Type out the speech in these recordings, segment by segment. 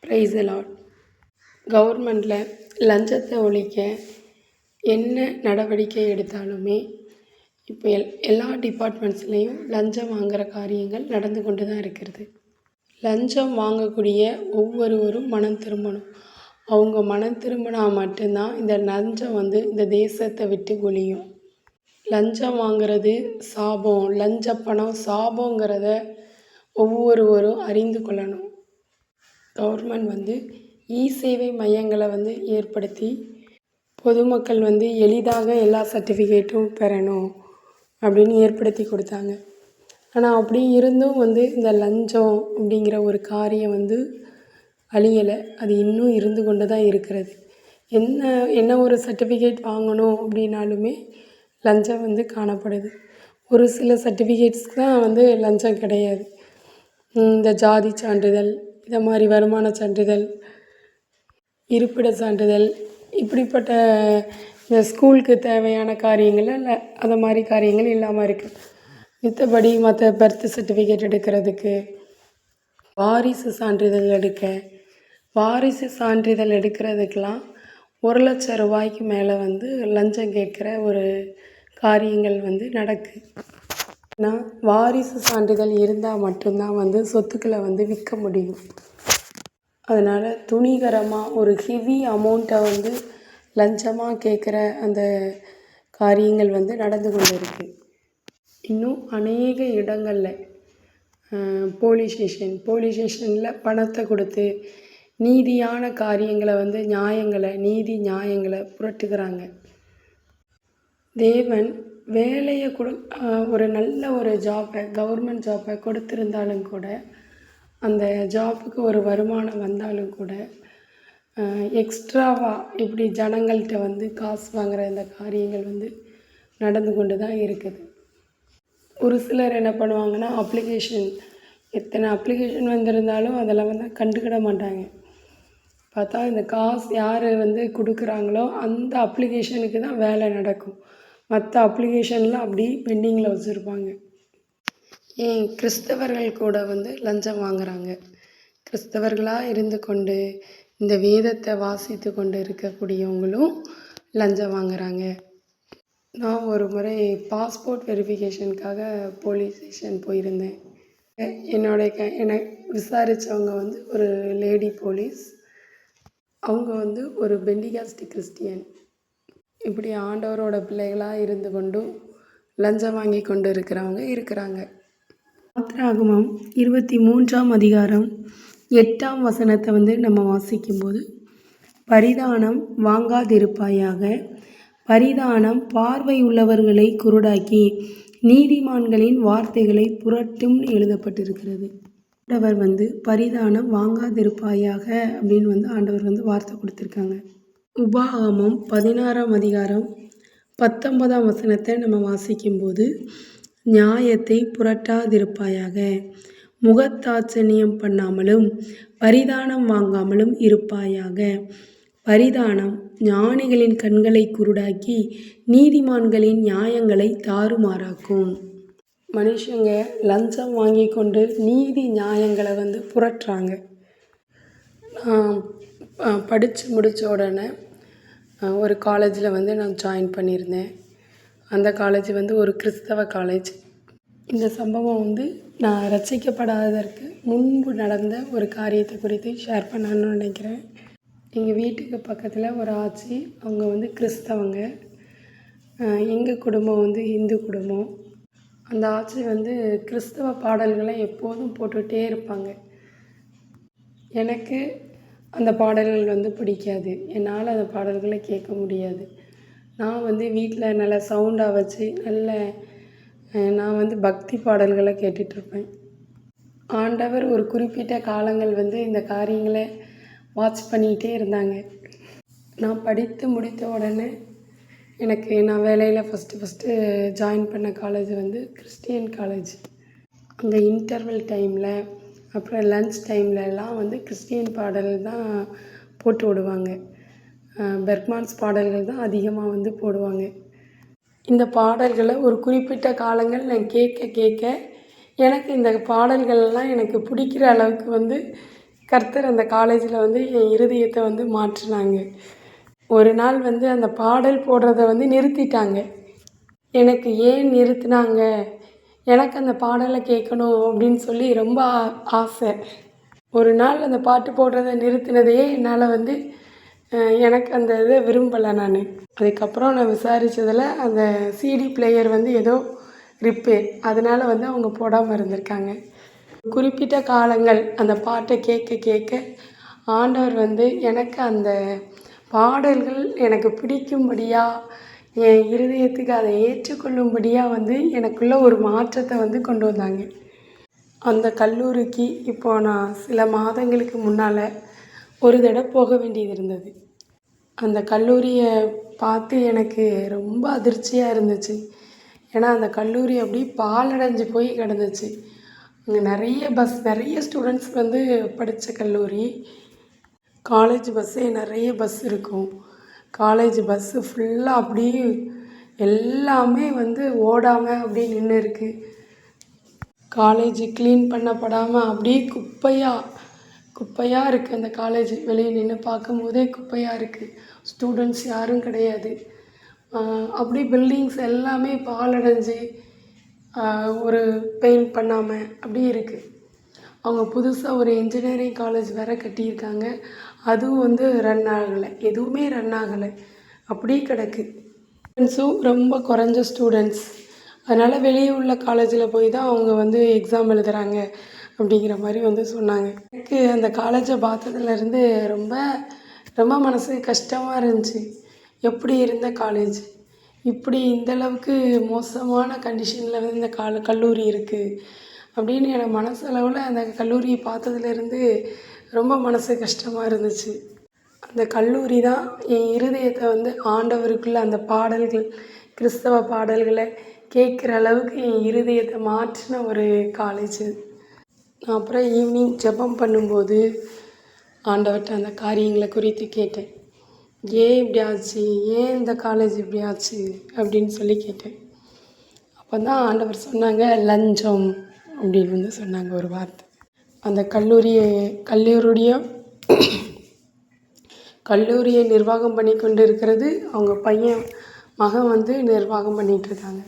Praise the Lord. கவர்மெண்ட்டில் லஞ்சத்தை ஒழிக்க என்ன நடவடிக்கை எடுத்தாலுமே இப்போ எல்லா டிபார்ட்மெண்ட்ஸ்லேயும் லஞ்சம் வாங்குகிற காரியங்கள் நடந்து கொண்டு தான் இருக்கிறது. லஞ்சம் வாங்கக்கூடிய ஒவ்வொருவரும் மனம் திரும்பணும். அவங்க மனம் திரும்பினா மட்டும்தான் இந்த லஞ்சம் இந்த தேசத்தை விட்டு ஒழியும். லஞ்சம் வாங்கிறது சாபம், லஞ்ச பணம் சாபங்கிறத ஒவ்வொருவரும் அறிந்து கொள்ளணும். கவர்மெண்ட் இ-சேவை மையங்களை ஏற்படுத்தி பொதுமக்கள் எளிதாக எல்லா சர்டிஃபிகேட்டும் பெறணும் அப்படின்னு ஏற்படுத்தி கொடுத்தாங்க. ஆனால் அப்படி இருந்தும் இந்த லஞ்சம் அப்படிங்கிற ஒரு காரியம் அழியலை. அது இன்னும் இருந்து கொண்டு தான் இருக்கிறது. என்ன ஒரு சர்டிஃபிகேட் வாங்கணும் அப்படின்னாலுமே லஞ்சம் காணப்படுது. ஒரு சில சர்டிஃபிகேட்ஸ்க்கு தான் லஞ்சம் கிடையாது. இந்த ஜாதி சான்றிதழ், இதை மாதிரி வருமான சான்றிதழ், இருப்பிட சான்றிதழ், இப்படிப்பட்ட இந்த ஸ்கூலுக்கு தேவையான காரியங்கள் அதை மாதிரி காரியங்கள் இல்லாமல் இருக்குது. மித்தபடி மற்ற பர்த் சர்டிஃபிகேட் எடுக்கிறதுக்கு, வாரிசு சான்றிதழ் எடுக்கிறதுக்கெலாம் 1,00,000 ரூபாய்க்கு மேலே லஞ்சம் கேட்குற ஒரு காரியங்கள் நடக்குது. ஆனால் வாரிசு சான்றிதழ் இருந்தால் மட்டும்தான் சொத்துக்களை விற்க முடியும். அதனால் துணிகரமாக ஒரு ஹெவி அமௌண்ட்டை லஞ்சமாக கேட்குற அந்த காரியங்கள் நடந்து கொண்டு இருக்குது. இன்னும் அநேக இடங்களில் போலீஸ் ஸ்டேஷனில் பணத்தை கொடுத்து நீதியான காரியங்களை நியாயங்களை புரட்டுகிறாங்க. தேவன் வேலையை ஒரு நல்ல ஒரு கவர்மெண்ட் ஜாப்பை கொடுத்துருந்தாலும் கூட, அந்த ஜாப்புக்கு ஒரு வருமானம் வந்தாலும் கூட, எக்ஸ்ட்ராவாக இப்படி ஜனங்கள்கிட்ட காசு வாங்குகிற இந்த காரியங்கள் நடந்து கொண்டு தான் இருக்குது. ஒரு சிலர் என்ன பண்ணுவாங்கன்னா, எத்தனை அப்ளிகேஷன் வந்திருந்தாலும் அதெல்லாம் கண்டுக்கிட மாட்டாங்க. பார்த்தா இந்த காசு யார் கொடுக்குறாங்களோ அந்த அப்ளிகேஷனுக்கு தான் வேலை நடக்கும். மற்ற அப்ளிகேஷன்லாம் அப்படி பெண்டிங்கில் வச்சுருப்பாங்க. ஏன் கிறிஸ்தவர்கள் கூட லஞ்சம் வாங்குகிறாங்க. கிறிஸ்தவர்களாக இருந்து கொண்டு இந்த வேதத்தை வாசித்து கொண்டு இருக்கக்கூடியவங்களும் லஞ்சம் வாங்குகிறாங்க. நான் ஒரு முறை பாஸ்போர்ட் வெரிஃபிகேஷனுக்காக போலீஸ் ஸ்டேஷன் போயிருந்தேன். என்னை விசாரித்தவங்க ஒரு லேடி போலீஸ். அவங்க ஒரு பெண்டிகாஸ்டி கிறிஸ்டியன். இப்படி ஆண்டவரோட பிள்ளைகளாக இருந்து கொண்டும் லஞ்சம் வாங்கி கொண்டு இருக்கிறாங்க. யாத்திராகமம் 23ஆம் அதிகாரம் 8ஆம் வசனத்தை நம்ம வாசிக்கும்போது, பரிதானம் வாங்காதிருப்பாயாக, பரிதானம் பார்வை உள்ளவர்களை குருடாக்கி நீதிமான்களின் வார்த்தைகளை புரட்டும்னு எழுதப்பட்டிருக்கிறது. ஆண்டவர் பரிதானம் வாங்காதிருப்பாயாக அப்படின்னு ஆண்டவர் வார்த்தை கொடுத்துருக்காங்க. உபாகமம் 16ஆம் அதிகாரம் 19ஆம் வசனத்தை நம்ம வாசிக்கும்போது, நியாயத்தை புரட்டாதிருப்பாயாக, முகத்தாட்சணியம் பண்ணாமலும் பரிதானம் வாங்காமலும் இருப்பாயாக. பரிதானம் ஞானிகளின் கண்களை குருடாக்கி நீதிமான்களின் நியாயங்களை தாறுமாறாக்கும். மனுஷங்க லஞ்சம் வாங்கி கொண்டு நீதி நியாயங்களை புரட்டுறாங்க. நான் படித்து முடித்த உடனே ஒரு காலேஜில் நான் ஜாயின் பண்ணியிருந்தேன். அந்த காலேஜ் ஒரு கிறிஸ்தவ காலேஜ். இந்த சம்பவம் நான் ரட்சிக்கப்படாததற்கு முன்பு நடந்த ஒரு காரியத்தை குறித்து ஷேர் பண்ணணும்னு நினைக்கிறேன். எங்கள் வீட்டுக்கு பக்கத்தில் ஒரு ஆச்சி, அவங்க கிறிஸ்தவங்க. எங்கள் குடும்பம் இந்து குடும்பம். அந்த ஆச்சி கிறிஸ்தவ பாடல்களை எப்போதும் போட்டுகிட்டே இருப்பாங்க. எனக்கு அந்த பாடல்கள் பிடிக்காது. என்னால் அந்த பாடல்களை கேட்க முடியாது. நான் வீட்டில் நல்லா சவுண்டாக வச்சு நான் பக்தி பாடல்களை கேட்டுட்ருப்பேன். ஆண்டவர் ஒரு குறிப்பிட்ட காலங்கள் இந்த காரியங்களை வாட்ச் பண்ணிக்கிட்டே இருந்தாங்க. நான் படித்து முடித்த உடனே நான் வேலையில் ஃபஸ்ட்டு ஜாயின் பண்ண காலேஜ் கிறிஸ்டியன் காலேஜ். அங்கே இன்டர்வல் டைமில், அப்புறம் லன்ச் டைம்லலாம் கிறிஸ்டியன் பாடல் தான் போட்டு விடுவாங்க. பெர்க்மான்ஸ் பாடல்கள் தான் அதிகமாக போடுவாங்க. இந்த பாடல்களை ஒரு குறிப்பிட்ட காலங்கள் நான் கேட்க எனக்கு இந்த பாடல்கள்லாம் எனக்கு பிடிக்கிற அளவுக்கு கர்த்தர் அந்த காலேஜில் வந்து என் இருதயத்தை வந்து மாற்றினாங்க. ஒரு நாள் வந்து அந்த பாடல் போடுறத வந்து நிறுத்திட்டாங்க. எனக்கு ஏன் நிறுத்தினாங்க, எனக்கு அந்த பாடலை கேட்கணும் அப்படின்னு சொல்லி ரொம்ப ஆசை. ஒரு நாள் அந்த பாட்டு போடுறத நிறுத்தினதையே என்னால் வந்து எனக்கு அந்த இதை விரும்பலை நான். அதுக்கப்புறம் நான் விசாரித்ததில் அந்த சிடி பிளேயர் வந்து ஏதோ ரிப்பேர், அதனால் வந்து அவங்க போடாமல் இருந்திருக்காங்க. குறிப்பிட்ட காலங்கள் அந்த பாட்டை கேட்க கேட்க ஆண்டவர் வந்து எனக்கு அந்த பாடல்கள் எனக்கு பிடிக்கும்படியாக, என் இருதயத்துக்கு அதை ஏற்றுக்கொள்ளும்படியாக வந்து எனக்குள்ள ஒரு மாற்றத்தை வந்து கொண்டு வந்தாங்க. அந்த கல்லூரிக்கு இப்போது நான் சில மாதங்களுக்கு முன்னால் ஒரு தடவை போக வேண்டியது இருந்தது. அந்த கல்லூரியை பார்த்து எனக்கு ரொம்ப அதிர்ச்சியாக இருந்துச்சு. ஏன்னா அந்த கல்லூரி அப்படியே பாழடைஞ்சு போய் கிடந்துச்சு. அங்கே நிறைய ஸ்டூடெண்ட்ஸ் வந்து படித்த கல்லூரி. காலேஜ் பஸ்ஸே நிறைய பஸ் இருக்கும். காலேஜ் பஸ்ஸு ஃபுல்லாக அப்படியே எல்லாமே வந்து ஓடாமல் அப்படியே நின்று இருக்குது. காலேஜ் க்ளீன் பண்ணப்படாமல் அப்படியே குப்பையாக இருக்குது. அந்த காலேஜ் வெளியே நின்று பார்க்கும்போதே குப்பையாக இருக்குது. ஸ்டூடெண்ட்ஸ் யாரும் கிடையாது. அப்படி பில்டிங்ஸ் எல்லாமே பாழடைஞ்சு ஒரு பெயிண்ட் பண்ணாமல் அப்படி இருக்குது. அவங்க புதுசாக ஒரு இன்ஜினியரிங் காலேஜ் வேறு கட்டியிருக்காங்க. அதுவும் வந்து ரன் ஆகலை, எதுவுமே ரன் ஆகலை, அப்படியே கிடக்கு. ஸ்டூடெண்ட்ஸும் ரொம்ப குறைஞ்ச ஸ்டூடெண்ட்ஸ். அதனால் வெளியே உள்ள காலேஜில் போய் தான் அவங்க வந்து எக்ஸாம் எழுதுகிறாங்க அப்படிங்கிற மாதிரி வந்து சொன்னாங்க. எனக்கு அந்த காலேஜை பார்த்ததுலேருந்து ரொம்ப ரொம்ப மனசு கஷ்டமாக இருந்துச்சு. எப்படி இருந்த காலேஜ் இப்படி இந்தளவுக்கு மோசமான கண்டிஷனில் வந்து இந்த கல்லூரி இருக்குது அப்படின்னு எனக்கு மனசளவில் அந்த கல்லூரியை பார்த்ததுலேருந்து ரொம்ப மனசு கஷ்டமாக இருந்துச்சு. அந்த கல்லூரி தான் என் இருதயத்தை வந்து ஆண்டவருக்குள்ளே அந்த பாடல்கள், கிறிஸ்தவ பாடல்களை கேட்குற அளவுக்கு என் இருதயத்தை மாற்றின ஒரு காலேஜ். நான் அப்புறம் ஈவினிங் ஜெபம் பண்ணும்போது ஆண்டவர்கிட்ட அந்த காரியங்களை குறித்து கேட்டேன். ஏன் இப்படி ஆச்சு, ஏன் இந்த காலேஜ் இப்படி ஆச்சு அப்படின்னு சொல்லி கேட்டேன். அப்போ தான் ஆண்டவர் சொன்னாங்க, லஞ்சம் அப்படின்னு வந்து சொன்னாங்க ஒரு வார்த்தை. அந்த கல்லூரியை நிர்வாகம் பண்ணி கொண்டு இருக்கிறது அவங்க மகன் வந்து நிர்வாகம் பண்ணிகிட்ருக்காங்க.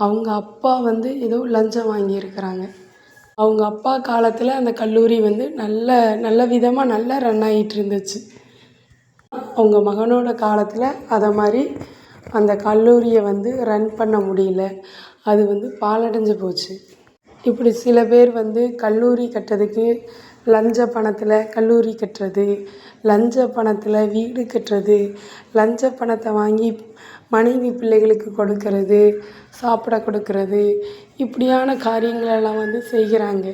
அவங்க அப்பா வந்து ஏதோ லஞ்சம் வாங்கியிருக்கிறாங்க. அவங்க அப்பா காலத்தில் அந்த கல்லூரி வந்து நல்ல விதமாக நல்லா ரன் ஆகிட்டு இருந்துச்சு. அவங்க மகனோட காலத்தில் அதை மாதிரி அந்த கல்லூரியை வந்து ரன் பண்ண முடியல. அது வந்து பாழடைஞ்சு போச்சு. இப்படி சில பேர் வந்து கல்லூரி கட்டுறதுக்கு லஞ்ச பணத்தில் கல்லூரி கட்டுறது, லஞ்ச பணத்தில் வீடு கட்டுறது, லஞ்ச பணத்தை வாங்கி மனைவி பிள்ளைகளுக்கு கொடுக்கறது, சாப்பிட கொடுக்கறது, இப்படியான காரியங்களெல்லாம் வந்து செய்கிறாங்க.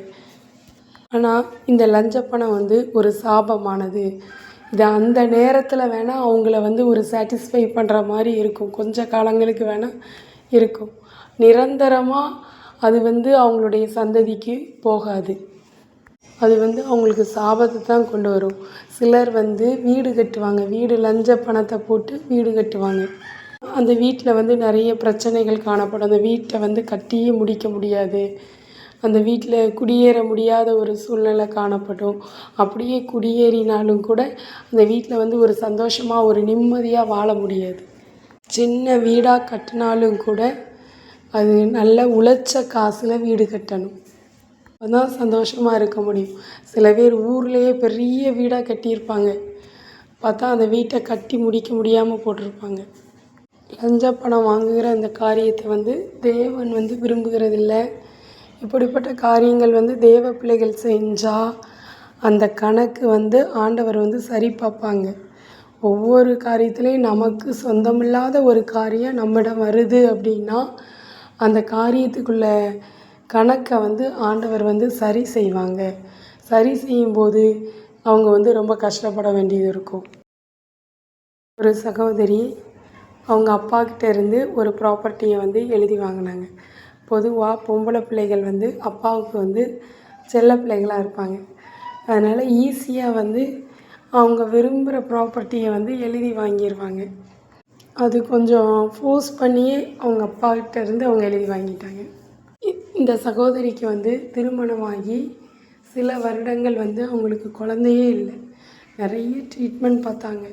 ஆனால் இந்த லஞ்ச பணம் வந்து ஒரு சாபமானது. இது அந்த நேரத்தில் வேணால் அவங்கள வந்து ஒரு சாட்டிஸ்ஃபை பண்ணுற மாதிரி இருக்கும், கொஞ்ச காலங்களுக்கு வேணால் இருக்கும். நிரந்தரமாக அது வந்து அவங்களுடைய சந்ததிக்கு போகாது. அது வந்து அவங்களுக்கு சாபத்தை தான் கொண்டு வரும். சிலர் வந்து வீடு கட்டுவாங்க, லஞ்ச பணத்தை போட்டு வீடு கட்டுவாங்க. அந்த வீட்டில் வந்து நிறைய பிரச்சனைகள் காணப்படும். அந்த வீட்டை வந்து கட்டியே முடிக்க முடியாது. அந்த வீட்டில் குடியேற முடியாத ஒரு சூழ்நிலை காணப்படும். அப்படியே குடியேறினாலும் கூட அந்த வீட்டில் வந்து ஒரு சந்தோஷமாக ஒரு நிம்மதியாக வாழ முடியாது. சின்ன வீடாக கட்டினாலும் கூட அது நல்ல உழைச்ச காசில் வீடு கட்டணும், அப்போதான் சந்தோஷமாக இருக்க முடியும். சில பேர் ஊர்லேயே பெரிய வீடாக கட்டியிருப்பாங்க, பார்த்தா அந்த வீட்டை கட்டி முடிக்க முடியாமல் போட்டிருப்பாங்க. லஞ்ச பணம் வாங்குகிற அந்த காரியத்தை வந்து தேவன் வந்து விரும்புகிறதில்ல. இப்படிப்பட்ட காரியங்கள் வந்து தேவ பிள்ளைகள் செஞ்சால் அந்த கணக்கு வந்து ஆண்டவர் வந்து சரி பார்ப்பாங்க. ஒவ்வொரு காரியத்துலேயும் நமக்கு சொந்தமில்லாத ஒரு காரியம் நம்மிடம் வருது அப்படின்னா அந்த காரியத்துக்குள்ள கணக்கை வந்து ஆண்டவர் வந்து சரி செய்வாங்க. சரி செய்யும்போது அவங்க வந்து ரொம்ப கஷ்டப்பட வேண்டியது இருக்கும். ஒரு சகோதரி அவங்க அப்பாக்கிட்ட இருந்து ஒரு ப்ராப்பர்ட்டியை வந்து எழுதி வாங்கினாங்க. பொதுவாக பொம்பளை பிள்ளைகள் வந்து அப்பாவுக்கு வந்து செல்ல பிள்ளைகளாக இருப்பாங்க. அதனால் ஈஸியாக வந்து அவங்க விரும்புகிற ப்ராப்பர்ட்டியை வந்து எழுதி வாங்கிடுவாங்க. அது கொஞ்சம் ஃபோர்ஸ் பண்ணியே அவங்க அப்பாக்கிட்ட இருந்து அவங்க எழுதி வாங்கிட்டாங்க. இந்த சகோதரிக்கு வந்து திருமணமாகி சில வருடங்கள் வந்து அவங்களுக்கு குழந்தையே இல்லை. நிறைய ட்ரீட்மெண்ட் பார்த்தாங்க.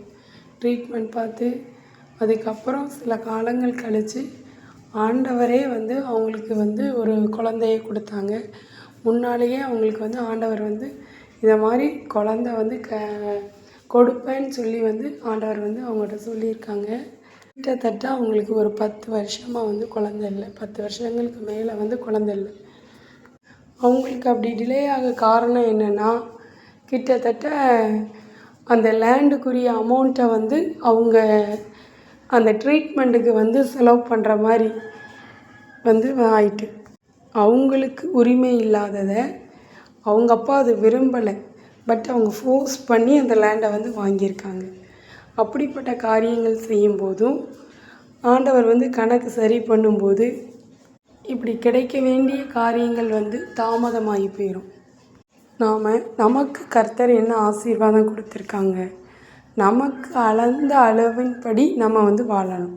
ட்ரீட்மெண்ட் பார்த்து அதுக்கப்புறம் சில காலங்கள் கழித்து ஆண்டவரே வந்து அவங்களுக்கு வந்து ஒரு குழந்தைய கொடுத்தாங்க. முன்னாலேயே அவங்களுக்கு வந்து ஆண்டவர் வந்து இதை மாதிரி குழந்த வந்து கொடுப்பேன்னு சொல்லி வந்து ஆண்டவர் வந்து அவங்கள்ட்ட சொல்லியிருக்காங்க. கிட்டத்தட்ட அவங்களுக்கு ஒரு 10 வருஷமாக வந்து குழந்த இல்லை. 10 வருஷங்களுக்கு மேலே வந்து குழந்த இல்லை. அவங்களுக்கு அப்படி டிலே ஆக காரணம் என்னென்னா, கிட்டத்தட்ட அந்த லேண்டுக்குரிய அமௌண்ட்டை வந்து அவங்க அந்த ட்ரீட்மெண்ட்டுக்கு வந்து செலவு பண்ணுற மாதிரி வந்து ஆயிட்டு. அவங்களுக்கு உரிமை இல்லாததை அவங்க அப்பா அது விரும்பலை. பட் அவங்க ஃபோர்ஸ் பண்ணி அந்த லேண்டை வந்து வாங்கியிருக்காங்க. அப்படிப்பட்ட காரியங்கள் செய்யும்போதும் ஆண்டவர் வந்து கணக்கு சரி பண்ணும்போது இப்படி கிடைக்க வேண்டிய காரியங்கள் வந்து தாமதமாகி போயிடும். நமக்கு கர்த்தர் என்ன ஆசீர்வாதம் கொடுத்துருக்காங்க, நமக்கு அளந்த அளவின்படி நம்ம வந்து வாழணும்.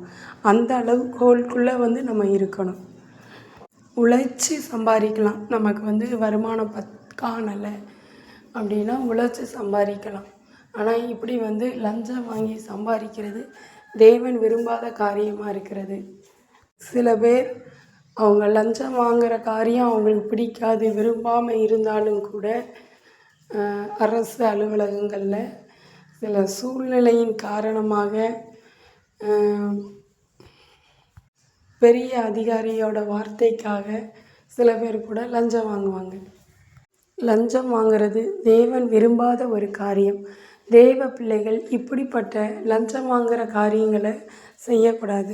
அந்த அளவுகோலுக்குள்ளே வந்து நம்ம இருக்கணும். உழைச்சி சம்பாதிக்கலாம். நமக்கு வந்து வருமானம் காணலை அப்படின்னா உழைச்சி சம்பாதிக்கலாம். ஆனால் இப்படி வந்து லஞ்சம் வாங்கி சம்பாதிக்கிறது தேவன் விரும்பாத காரியமாக இருக்கிறது. சில பேர் அவங்க லஞ்சம் வாங்குகிற காரியம் அவங்களுக்கு பிடிக்காது, விரும்பாமல் இருந்தாலும் கூட அரசு அலுவலகங்களில் சில சூழ்நிலையின் காரணமாக பெரிய அதிகாரியோட வார்த்தைக்காக சில பேர் கூட லஞ்சம் வாங்குவாங்க. லஞ்சம் வாங்கிறது தேவன் விரும்பாத ஒரு காரியம். தேவ பிள்ளைகள் இப்படிப்பட்ட லஞ்சம் வாங்குகிற காரியங்களை செய்யக்கூடாது.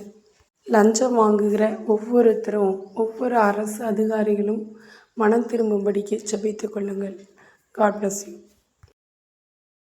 லஞ்சம் வாங்குகிற ஒவ்வொருத்தரும், ஒவ்வொரு அரசு அதிகாரிகளும் மனம் திரும்பும்படிக்கு ஜெபித்து கொள்ளுங்கள். God bless you.